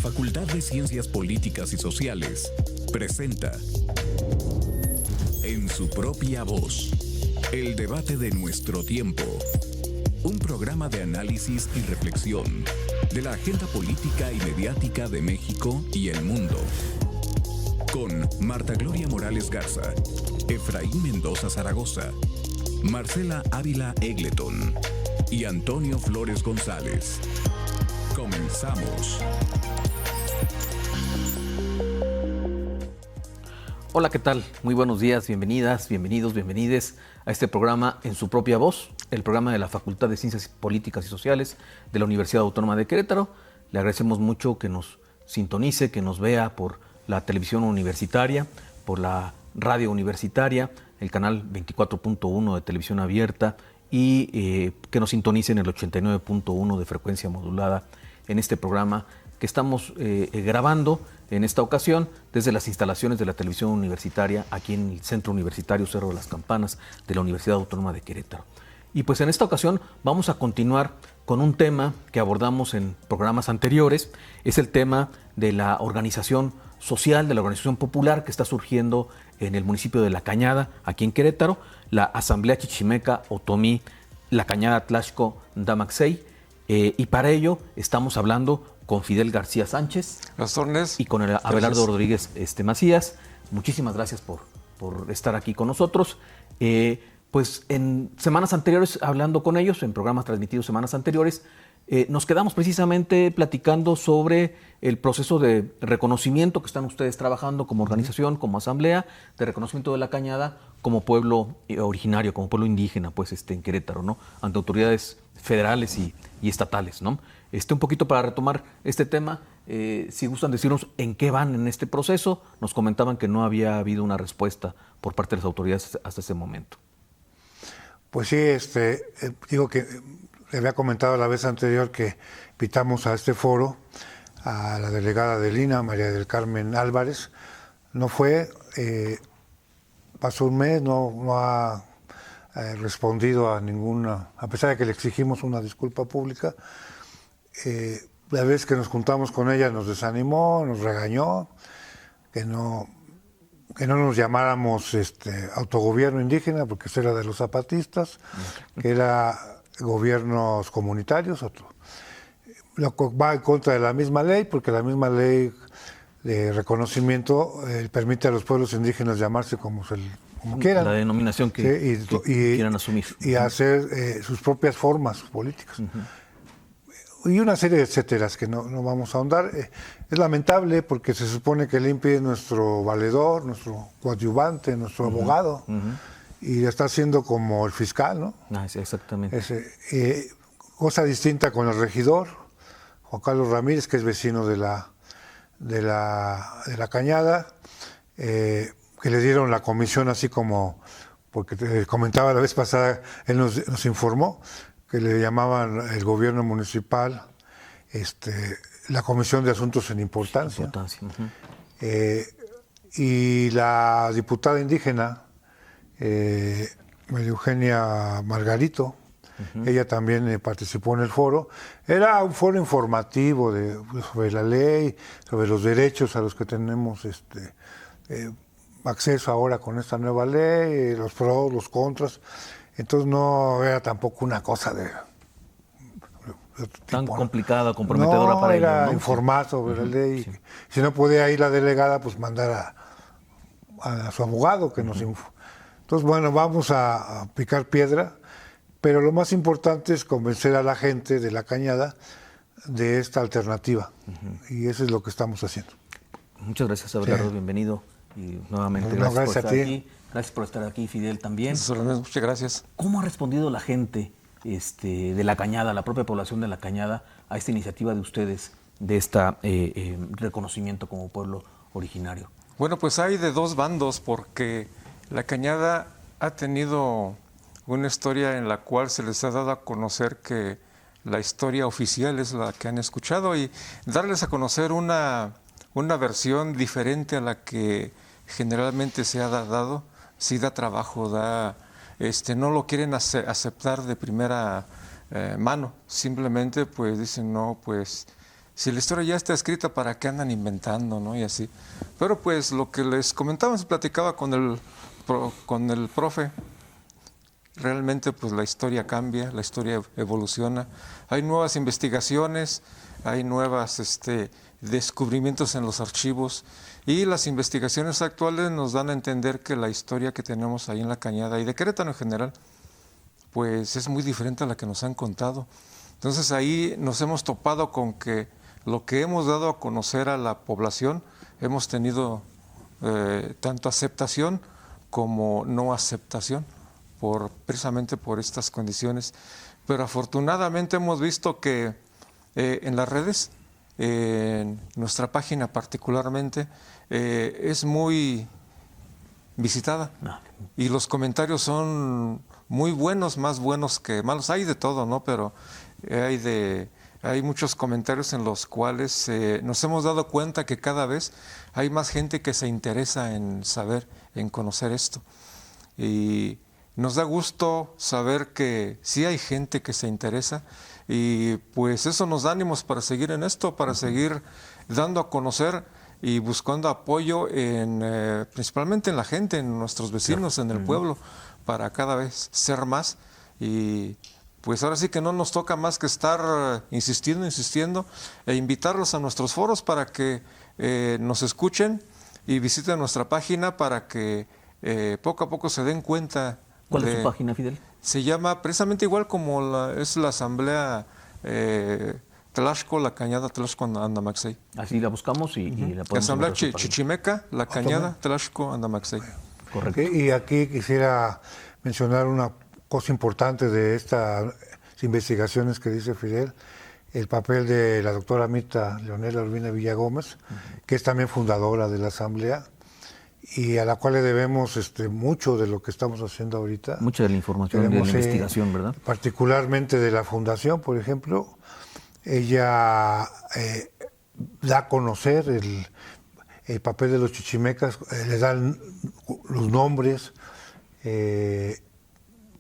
Facultad de Ciencias Políticas y Sociales presenta En su propia voz, el debate de nuestro tiempo. Un programa de análisis y reflexión de la agenda política y mediática de México y el mundo. Con Marta Gloria Morales Garza, Efraín Mendoza Zaragoza, Marcela Ávila Egleton y Antonio Flores González. Comenzamos. Hola, ¿qué tal? Muy buenos días, bienvenidas, bienvenidos, bienvenides a este programa En su propia voz, el programa de la Facultad de Ciencias Políticas y Sociales de la Universidad Autónoma de Querétaro. Le agradecemos mucho que nos sintonice, que nos vea por la televisión universitaria, por la radio universitaria, el canal 24.1 de televisión abierta y que nos sintonice en el 89.1 de frecuencia modulada en este programa que estamos grabando en esta ocasión desde las instalaciones de la televisión universitaria aquí en el Centro Universitario Cerro de las Campanas de la Universidad Autónoma de Querétaro. Y pues en esta ocasión vamos a continuar con un tema que abordamos en programas anteriores. Es el tema de la organización social, de la organización popular que está surgiendo en el municipio de La Cañada, aquí en Querétaro, la Asamblea Chichimeca Otomí La Cañada Tlaxco Ndamaxey. Y para ello estamos hablando con Fidel García Sánchez y con el Abelardo Rodríguez Macías. Muchísimas gracias por estar aquí con nosotros. Pues en semanas anteriores, hablando con ellos, en programas transmitidos semanas anteriores, nos quedamos precisamente platicando sobre el proceso de reconocimiento que están ustedes trabajando como organización, como asamblea, de reconocimiento de La Cañada como pueblo originario, como pueblo indígena, pues en Querétaro, ¿no? Ante autoridades federales y estatales, ¿no? Un poquito para retomar este tema, si gustan decirnos en qué van en este proceso. Nos comentaban que no había habido una respuesta por parte de las autoridades hasta ese momento. Pues sí, digo que le había comentado la vez anterior que invitamos a este foro a la delegada de Lina, María del Carmen Álvarez. No fue, pasó un mes, no ha respondido a ninguna, a pesar de que le exigimos una disculpa pública. La vez que nos juntamos con ella nos desanimó, nos regañó, que no nos llamáramos autogobierno indígena, porque eso era de los zapatistas, que era gobiernos comunitarios, lo que va en contra de la misma ley, porque la misma ley de reconocimiento permite a los pueblos indígenas llamarse como quieran. La denominación que quieran asumir. Y hacer sus propias formas políticas. Y una serie de etcéteras que no vamos a ahondar. Es lamentable porque se supone que el INPI es nuestro valedor, nuestro coadyuvante, nuestro abogado, y está haciendo como el fiscal, ¿no? Sí, exactamente. Cosa distinta con el regidor, Juan Carlos Ramírez, que es vecino de la Cañada, que le dieron la comisión así como, porque te comentaba la vez pasada, él nos informó que le llamaban el gobierno municipal la Comisión de Asuntos en Importancia. Y la diputada indígena, María Eugenia Margarito, ella también participó en el foro. Era un foro informativo sobre la ley, sobre los derechos a los que tenemos acceso ahora con esta nueva ley, los pros, los contras. Entonces no era tampoco una cosa de tan complicada, comprometedora para ellos. Era informar sobre la ley. Sí. Si no podía ir la delegada, pues mandar a su abogado que nos informe. Entonces, bueno, vamos a picar piedra, pero lo más importante es convencer a la gente de La Cañada de esta alternativa. Y eso es lo que estamos haciendo. Muchas gracias, Abelardo, bienvenido. Y nuevamente gracias por estar aquí. Gracias por estar aquí, Fidel, también. Muchas gracias. ¿Cómo ha respondido la gente de La Cañada, la propia población de La Cañada, a esta iniciativa de ustedes, de este reconocimiento como pueblo originario? Bueno, pues hay de dos bandos, porque La Cañada ha tenido una historia en la cual se les ha dado a conocer que la historia oficial es la que han escuchado, y darles a conocer una versión diferente a la que generalmente se ha dado, sí da trabajo, no lo quieren aceptar de primera mano. Simplemente pues dicen, no, pues si la historia ya está escrita, ¿para qué andan inventando, no? Y así. Pero pues lo que les comentaba, se platicaba con el profe. Realmente pues la historia cambia, la historia evoluciona. Hay nuevas investigaciones, hay nuevos descubrimientos en los archivos, y las investigaciones actuales nos dan a entender que la historia que tenemos ahí en La Cañada y de Querétaro en general, pues es muy diferente a la que nos han contado. Entonces ahí nos hemos topado con que lo que hemos dado a conocer a la población, hemos tenido tanto aceptación como no aceptación, precisamente por estas condiciones. Pero afortunadamente hemos visto que en las redes, en nuestra página particularmente, es muy visitada, y los comentarios son muy buenos, más buenos que malos. Hay de todo, ¿no? Pero hay muchos comentarios en los cuales nos hemos dado cuenta que cada vez hay más gente que se interesa en saber, en conocer esto. Y nos da gusto saber que sí hay gente que se interesa, y pues eso nos da ánimos para seguir en esto, para seguir dando a conocer y buscando apoyo principalmente en la gente, en nuestros vecinos, en el pueblo, para cada vez ser más. Y pues ahora sí que no nos toca más que estar insistiendo e invitarlos a nuestros foros para que nos escuchen y visiten nuestra página para que poco a poco se den cuenta. ¿Cuál es su página, Fidel? Se llama precisamente igual como es la asamblea Tlaxco, La Cañada, Tlaxco, Andamaxey. Así la buscamos y la podemos Asamblea encontrar. Chichimeca, La Cañada, Tlaxco, Andamaxey. Correcto. Y aquí quisiera mencionar una cosa importante de estas investigaciones que dice Fidel, el papel de la doctora Mirta Leonela Urbina Villagómez, que es también fundadora de la Asamblea, y a la cual le debemos mucho de lo que estamos haciendo ahorita. Mucha de la información de la investigación, ¿verdad? Particularmente de la Fundación, por ejemplo. Ella da a conocer el papel de los chichimecas, le dan los nombres,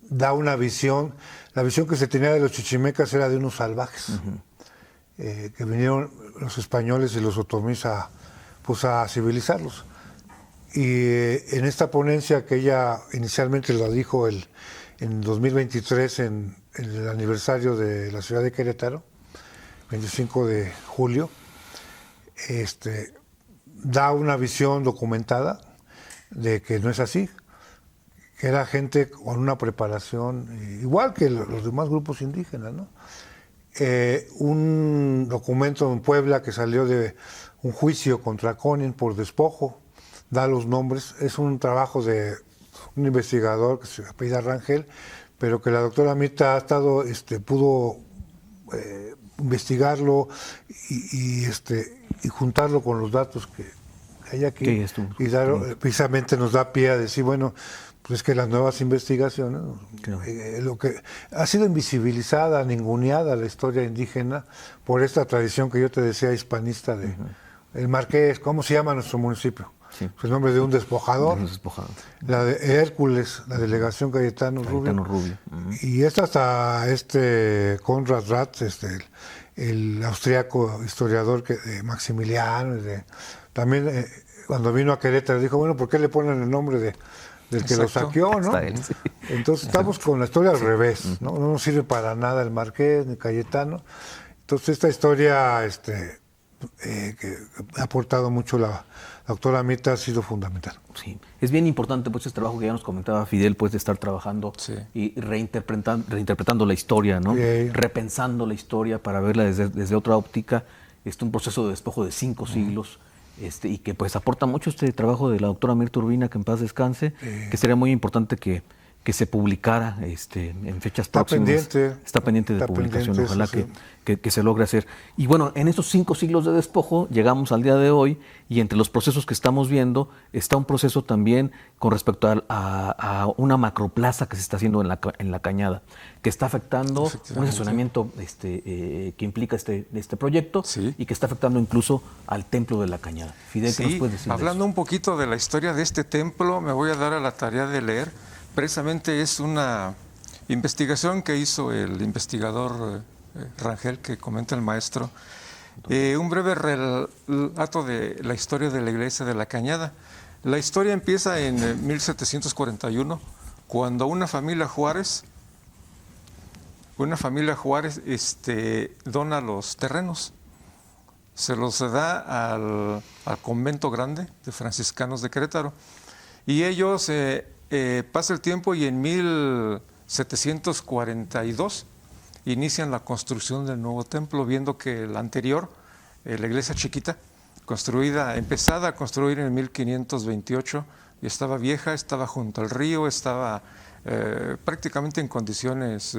da una visión. La visión que se tenía de los chichimecas era de unos salvajes, que vinieron los españoles y los otomíes a civilizarlos. Y en esta ponencia que ella inicialmente lo dijo en 2023, en el aniversario de la ciudad de Querétaro, 25 de julio, da una visión documentada de que no es así, que era gente con una preparación igual que los demás grupos indígenas, ¿no? Un documento en Puebla que salió de un juicio contra Conin por despojo, da los nombres, es un trabajo de un investigador que se apellida Rangel, pero que la doctora Mirta ha estado, pudo investigarlo y juntarlo con los datos que hay aquí, y precisamente nos da pie a decir, bueno, pues es que las nuevas investigaciones, claro, lo que ha sido invisibilizada, ninguneada la historia indígena por esta tradición que yo te decía hispanista de el Marqués, ¿cómo se llama nuestro municipio? Sí. Pues el nombre de un despojador. La de Hércules, la delegación Cayetano Rubio. Y hasta Konrad Ratz, el austriaco historiador Maximiliano, también cuando vino a Querétaro dijo, bueno, ¿por qué le ponen el nombre del que lo saqueó, no? Entonces estamos con la historia al revés, ¿no? No nos sirve para nada el Marqués ni Cayetano. Entonces esta historia que ha aportado mucho la doctora Mirta ha sido fundamental. Sí, es bien importante pues este trabajo que ya nos comentaba Fidel, pues de estar trabajando y reinterpretando la historia, ¿no? Repensando la historia para verla desde otra óptica. Un proceso de despojo de 5 siglos y que pues aporta mucho este trabajo de la doctora Mirta Urbina, que en paz descanse, que sería muy importante que se publicara en fechas próximas. Está pendiente de publicación, ojalá que se logre hacer. Y bueno, en estos 5 siglos de despojo llegamos al día de hoy, y entre los procesos que estamos viendo está un proceso también con respecto a una macroplaza que se está haciendo en la Cañada, que está afectando un estacionamiento que implica este proyecto y que está afectando incluso al templo de la Cañada. Fidel, ¿qué nos puedes decir? Hablando un poquito de la historia de este templo, me voy a dar a la tarea de leer. Precisamente es una investigación que hizo el investigador Rangel, que comenta el maestro. Un breve relato de la historia de la iglesia de La Cañada. La historia empieza en 1741, cuando una familia Juárez dona los terrenos. Se los da al convento grande de franciscanos de Querétaro. Y ellos, pasa el tiempo y en 1742 inician la construcción del nuevo templo, viendo que la anterior, la iglesia chiquita, empezada a construir en 1528, y estaba vieja, estaba junto al río, estaba prácticamente en condiciones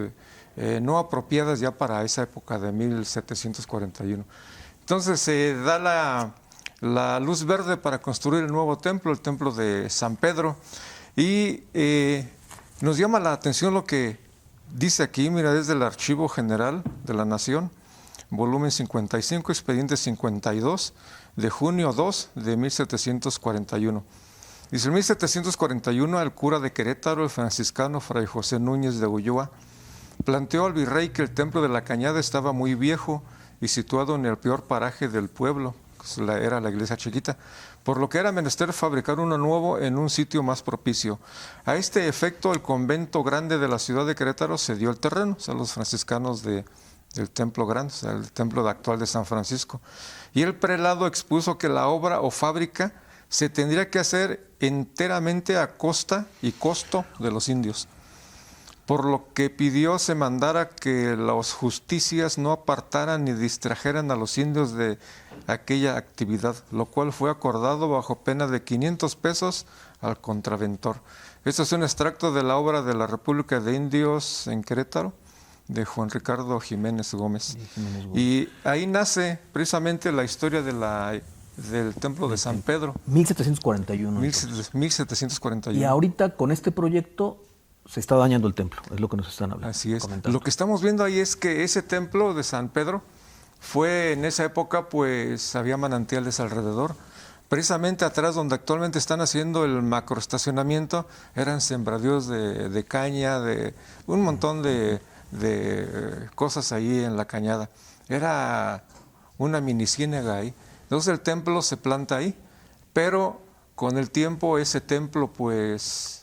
no apropiadas ya para esa época de 1741. Entonces se da la luz verde para construir el nuevo templo, el templo de San Pedro, y nos llama la atención lo que dice aquí, mira, desde el Archivo General de la Nación, volumen 55, expediente 52, de junio 2 de 1741. Dice, en 1741 el cura de Querétaro, el franciscano Fray José Núñez de Ulloa, planteó al virrey que el templo de La Cañada estaba muy viejo y situado en el peor paraje del pueblo, que era la iglesia chiquita, por lo que era menester fabricar uno nuevo en un sitio más propicio. A este efecto, el convento grande de la ciudad de Querétaro cedió el terreno, o sea, los franciscanos del templo grande, o sea, el templo actual de San Francisco. Y el prelado expuso que la obra o fábrica se tendría que hacer enteramente a costa y costo de los indios, por lo que pidió se mandara que las justicias no apartaran ni distrajeran a los indios de aquella actividad, lo cual fue acordado bajo pena de 500 pesos al contraventor. Esto es un extracto de la obra de la República de Indios en Querétaro, de Juan Ricardo Jiménez Gómez. Y ahí nace precisamente la historia del templo de San Pedro. 1741. 1741. Y ahorita con este proyecto se está dañando el templo, es lo que nos están hablando. Así es. Comentando. Lo que estamos viendo ahí es que ese templo de San Pedro fue en esa época, pues había manantiales alrededor. Precisamente atrás donde actualmente están haciendo el macroestacionamiento eran sembradíos de caña, de un montón de cosas ahí en La Cañada. Era una mini ciénaga ahí. Entonces el templo se planta ahí, pero con el tiempo ese templo pues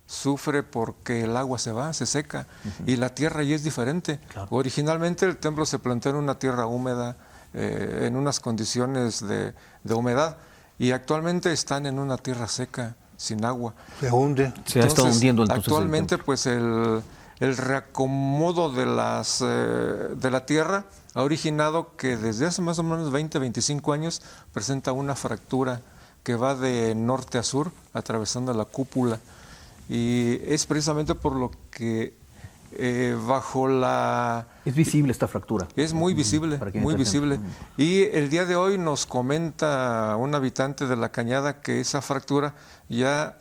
sufre porque el agua se va, se seca, y la tierra ahí es diferente. Claro. Originalmente el templo se plantó en una tierra húmeda, en unas condiciones de humedad, y actualmente están en una tierra seca, sin agua. Se hunde. Se ha estado hundiendo entonces. Actualmente pues el reacomodo de la tierra ha originado que desde hace más o menos 20, 25 años presenta una fractura que va de norte a sur, atravesando la cúpula. Y es precisamente por lo que bajo la... Es visible esta fractura. Es muy visible, muy visible. Y el día de hoy nos comenta un habitante de La Cañada que esa fractura ya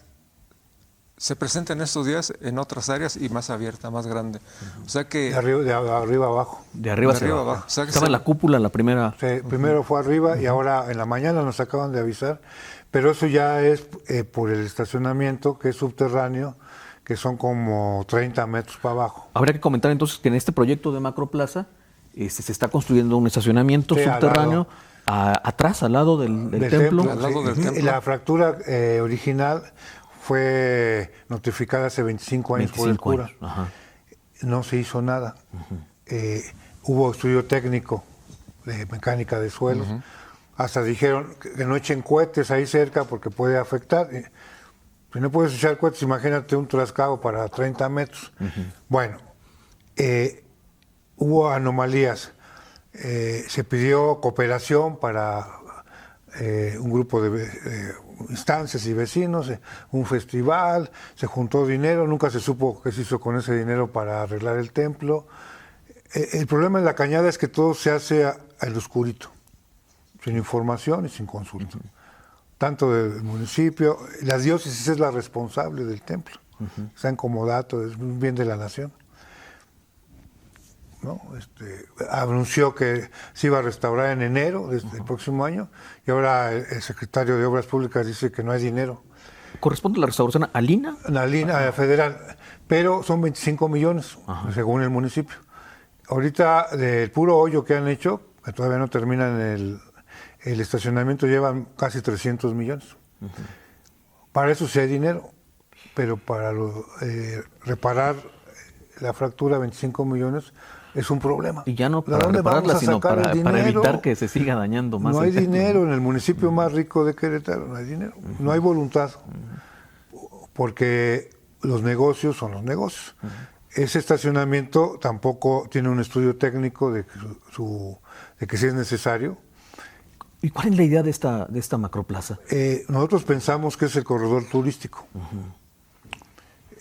se presenta en estos días en otras áreas y más abierta, más grande. O sea que... De arriba abajo. De arriba hacia abajo. O sea, estaba en la cúpula la primera... Sí, primero fue arriba y ahora en la mañana nos acaban de avisar, pero eso ya es por el estacionamiento, que es subterráneo, que son como 30 metros para abajo. Habría que comentar entonces que en este proyecto de Macroplaza se está construyendo un estacionamiento subterráneo atrás, al lado del templo. Al lado del templo. La fractura original fue notificada hace 25 años por el cura. No se hizo nada. Hubo estudio técnico de mecánica de suelos. Hasta dijeron que no echen cohetes ahí cerca porque puede afectar. Si no puedes echar cohetes, imagínate un trascabo para 30 metros. Bueno, hubo anomalías. Se pidió cooperación para un grupo de instancias y vecinos, un festival, se juntó dinero, nunca se supo qué se hizo con ese dinero para arreglar el templo. El problema en La Cañada es que todo se hace al oscurito, sin información y sin consulta. Tanto del municipio, la diócesis es la responsable del templo, está en comodato, es un bien de la nación. ¿No? Anunció que se iba a restaurar en enero del próximo año y ahora el secretario de Obras Públicas dice que no hay dinero. ¿Corresponde la restauración a Lina? A Lina federal, pero son 25 millones según el municipio. Ahorita del puro hoyo que han hecho, que todavía no terminan el estacionamiento, llevan casi 300 millones. Para eso sí hay dinero, pero para reparar la fractura, 25 millones, es un problema. Y ya no para repararla, sino para evitar que se siga dañando más. No hay dinero en el municipio más rico de Querétaro, no hay dinero, no hay voluntad, porque los negocios son los negocios. Ese estacionamiento tampoco tiene un estudio técnico de que sí es necesario. ¿Y cuál es la idea de esta macroplaza? Nosotros pensamos que es el corredor turístico.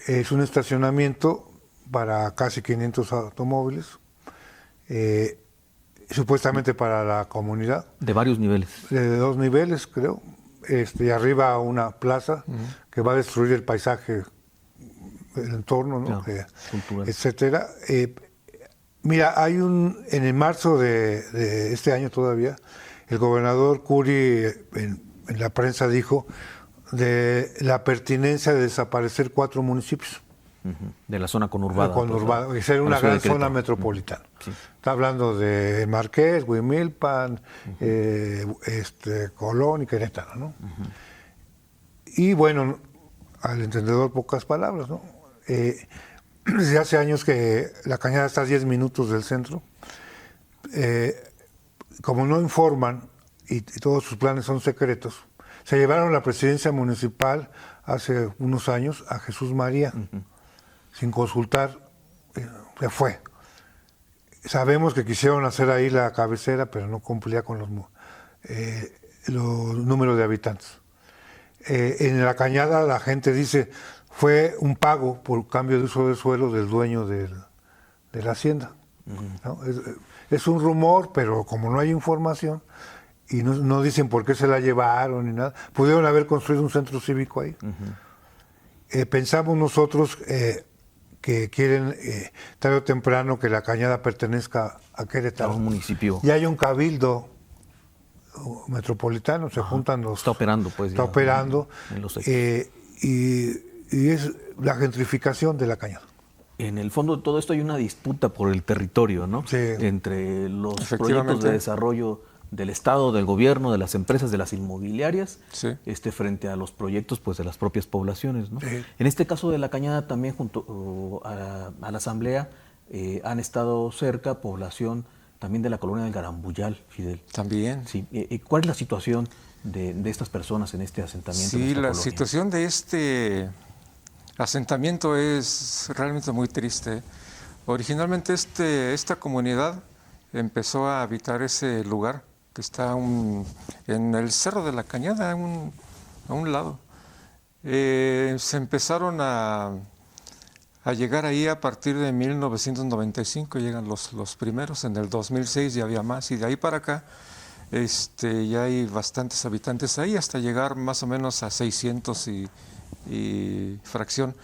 Es un estacionamiento para casi 500 automóviles, supuestamente para la comunidad. De varios niveles. De 2 niveles, creo. Y arriba una plaza que va a destruir el paisaje, el entorno, ¿no? Claro, etcétera. Mira, en el marzo de este año todavía, el gobernador Curi en la prensa dijo de la pertinencia de desaparecer 4 municipios. De la zona conurbada. Que ser una gran zona metropolitana. Sí. Está hablando de Marqués, Huimilpan, Colón y Querétaro, ¿no? Y bueno, al entendedor pocas palabras, ¿no? Desde hace años que la Cañada está a 10 minutos del centro. Como no informan y todos sus planes son secretos, se llevaron la presidencia municipal hace unos años a Jesús María, sin consultar, se fue. Sabemos que quisieron hacer ahí la cabecera, pero no cumplía con los números de habitantes. En la Cañada la gente dice, fue un pago por cambio de uso de suelo del dueño de la hacienda. ¿No? Es un rumor, pero como no hay información y no dicen por qué se la llevaron ni nada, pudieron haber construido un centro cívico ahí. Pensamos nosotros que quieren tarde o temprano que la Cañada pertenezca a Querétaro. A un municipio. Y hay un cabildo metropolitano, se juntan los... Está operando, pues. Está operando. Y es la gentrificación de la Cañada. En el fondo de todo esto hay una disputa por el territorio, ¿no? Sí. Entre los proyectos de desarrollo del Estado, del gobierno, de las empresas, de las inmobiliarias, sí, frente a los proyectos pues de las propias poblaciones, ¿no? Sí. En este caso de la Cañada también junto a la Asamblea han estado cerca población también de la colonia del Garambuyal, Fidel. También. Sí. ¿Cuál es la situación de estas personas en este asentamiento? Sí, la colonia? situación de este asentamiento es realmente muy triste. Originalmente esta comunidad empezó a habitar ese lugar que está en el Cerro de la Cañada, a un lado. Se empezaron a llegar ahí a partir de 1995, llegan los primeros, en el 2006 ya había más, y de ahí para acá ya hay bastantes habitantes ahí, hasta llegar más o menos a 600 y fracción.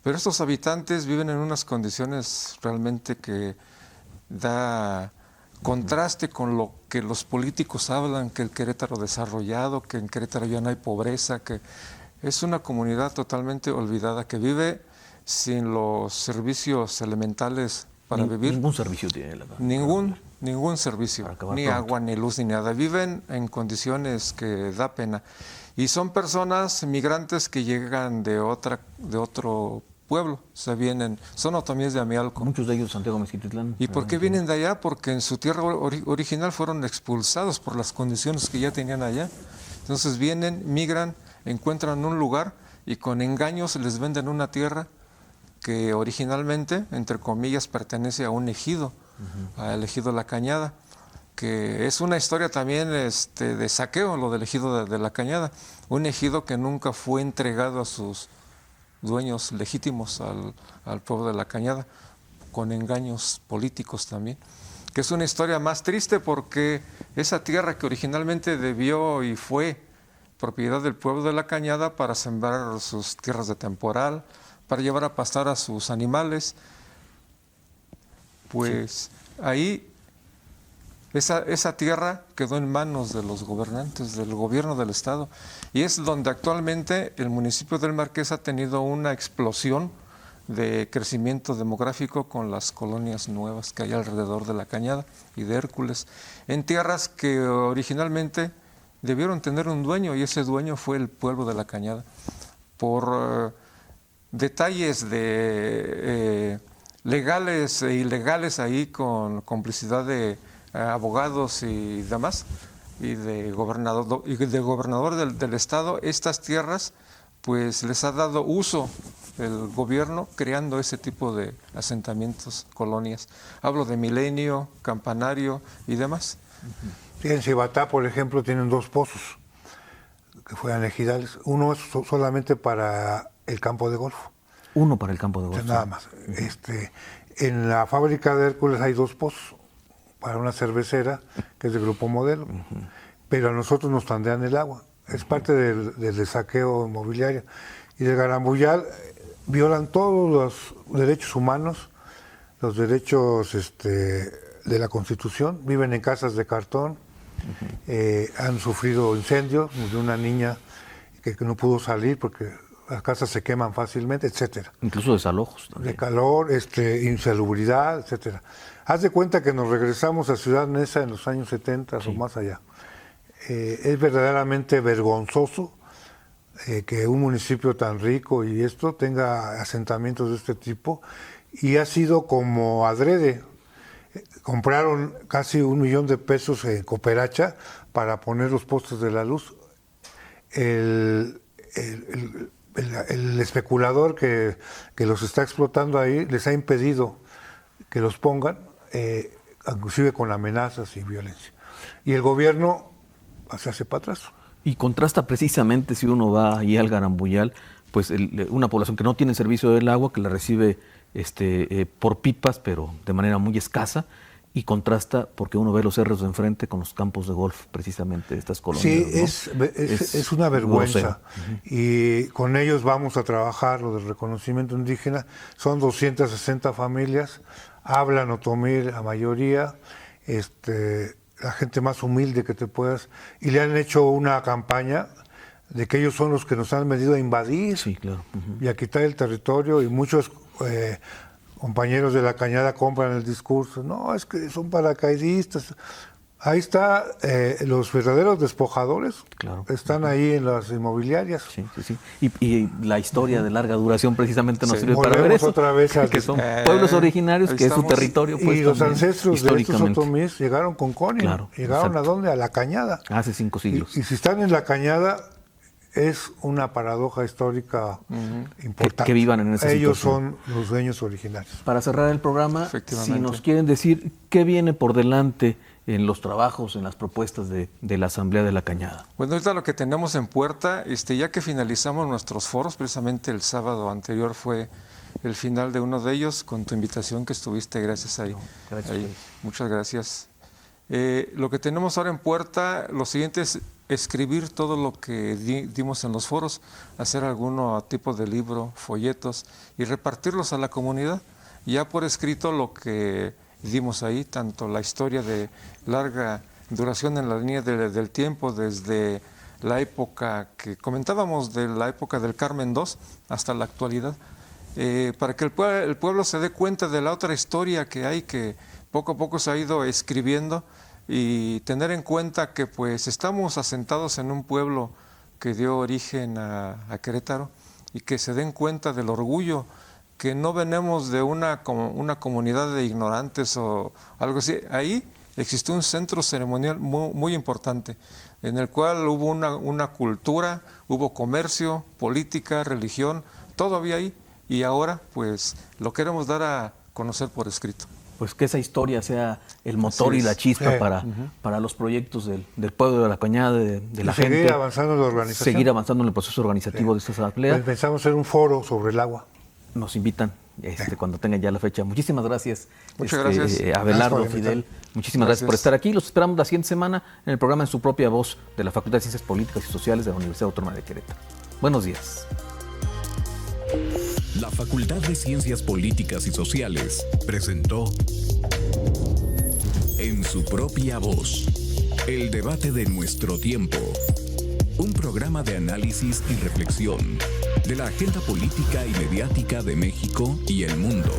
Pero estos habitantes viven en unas condiciones realmente que da contraste con lo que los políticos hablan, que el Querétaro desarrollado, que en Querétaro ya no hay pobreza, que es una comunidad totalmente olvidada, que vive sin los servicios elementales para vivir. Ningún servicio tiene la verdad. Ningún servicio, ni pronto. Agua, ni luz, ni nada. Viven en condiciones que da pena. Y son personas migrantes que llegan de otro pueblo, son otomíes de Amialco. Muchos de ellos Santiago Mezquititlán. ¿Y por qué vienen de allá? Porque en su tierra original fueron expulsados por las condiciones que ya tenían allá. Entonces vienen, migran, encuentran un lugar y con engaños les venden una tierra que originalmente, entre comillas, pertenece a un ejido, al ejido La Cañada, que es una historia también de saqueo, lo del ejido de La Cañada, un ejido que nunca fue entregado a sus dueños legítimos al pueblo de La Cañada, con engaños políticos también, que es una historia más triste porque esa tierra que originalmente debió y fue propiedad del pueblo de La Cañada para sembrar sus tierras de temporal, para llevar a pastar a sus animales, pues sí, ahí esa tierra quedó en manos de los gobernantes, del gobierno del Estado, y es donde actualmente el municipio del Marqués ha tenido una explosión de crecimiento demográfico con las colonias nuevas que hay alrededor de la Cañada y de Hércules, en tierras que originalmente debieron tener un dueño, y ese dueño fue el pueblo de la Cañada. Por detalles de legales e ilegales ahí, con complicidad de abogados y demás, y de gobernador del estado, estas tierras pues les ha dado uso el gobierno, creando ese tipo de asentamientos, colonias. Hablo de Milenio, Campanario y demás. Sí, en Cibatá, por ejemplo, tienen 2 pozos que fueran ejidales. Uno es solamente para el campo de golf. Uno para el campo de golf. Nada más. En la fábrica de Hércules hay 2 pozos para una cervecera que es de Grupo Modelo, pero a nosotros nos tandean el agua. Es parte del saqueo inmobiliario. Y del Garambuyal violan todos los derechos humanos, los derechos de la Constitución. Viven en casas de cartón, han sufrido incendios, de una niña que no pudo salir porque las casas se queman fácilmente, etcétera. Incluso desalojos también. De calor, insalubridad, etcétera. Haz de cuenta que nos regresamos a Ciudad Neza en los años 70 o más allá. Es verdaderamente vergonzoso que un municipio tan rico y esto tenga asentamientos de este tipo, y ha sido como adrede. Compraron casi $1 millón en Cooperacha para poner los postes de la luz. El especulador que los está explotando ahí les ha impedido que los pongan, inclusive con amenazas y violencia. Y el gobierno se hace para atrás. Y contrasta precisamente, si uno va ahí al Garambuyal, pues una población que no tiene servicio del agua, que la recibe por pipas, pero de manera muy escasa, y contrasta porque uno ve los cerros de enfrente con los campos de golf, precisamente, de estas colonias. Sí, ¿no? es una vergüenza. Y con ellos vamos a trabajar lo del reconocimiento indígena. Son 260 familias, hablan otomí la mayoría, la gente más humilde que te puedas, y le han hecho una campaña de que ellos son los que nos han venido a invadir, sí, claro, y a quitar el territorio, y muchos compañeros de la Cañada compran el discurso, no, es que son paracaidistas. Ahí está, los verdaderos despojadores, claro, están ahí en las inmobiliarias. Sí, sí, sí. Y la historia de larga duración precisamente nos sirve para ver volvemos eso, otra vez que son pueblos originarios, que es su territorio. Pues, y los también, ancestros de estos otomíes llegaron con Conio, claro, llegaron exacto. ¿A dónde? A la Cañada. Hace 5 siglos. Y si están en la Cañada, es una paradoja histórica importante. Que vivan en esa Ellos situación. son los dueños originarios. Para cerrar el programa, si nos quieren decir qué viene por delante en los trabajos, en las propuestas de la Asamblea de la Cañada. Bueno, ahorita lo que tenemos en puerta, ya que finalizamos nuestros foros, precisamente el sábado anterior fue el final de uno de ellos, con tu invitación que estuviste, gracias ahí. Gracias. Ahí. Muchas gracias. Lo que tenemos ahora en puerta, lo siguiente es escribir todo lo que dimos en los foros, hacer algún tipo de libro, folletos, y repartirlos a la comunidad. Ya por escrito lo que dimos ahí, tanto la historia de larga duración en la línea del tiempo, desde la época que comentábamos, de la época del Carmen II hasta la actualidad, para que el pueblo se dé cuenta de la otra historia que hay, que poco a poco se ha ido escribiendo, y tener en cuenta que pues estamos asentados en un pueblo que dio origen a Querétaro, y que se den cuenta del orgullo, que no venimos de una comunidad de ignorantes o algo así. Ahí existió un centro ceremonial muy importante, en el cual hubo una cultura, hubo comercio, política, religión, todo había ahí, y ahora pues lo queremos dar a conocer por escrito. Pues que esa historia sea el motor y la chispa para los proyectos del pueblo de la Cañada, de la gente. Seguir avanzando en la organización. Seguir avanzando en el proceso organizativo de esta asamblea. Pues pensamos hacer un foro sobre el agua. Nos invitan cuando tengan ya la fecha. Muchísimas gracias. Muchas gracias. Abelardo, Fidel, muchísimas gracias por estar aquí. Los esperamos la siguiente semana en el programa En su propia voz de la Facultad de Ciencias Políticas y Sociales de la Universidad Autónoma de Querétaro. Buenos días. La Facultad de Ciencias Políticas y Sociales presentó En su propia voz, el debate de nuestro tiempo. Un programa de análisis y reflexión de la agenda política y mediática de México y el mundo.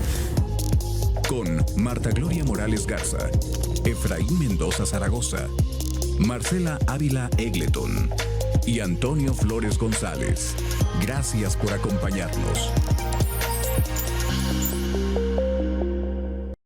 Con Marta Gloria Morales Garza, Efraín Mendoza Zaragoza, Marcela Ávila Egleton y Antonio Flores González. Gracias por acompañarnos.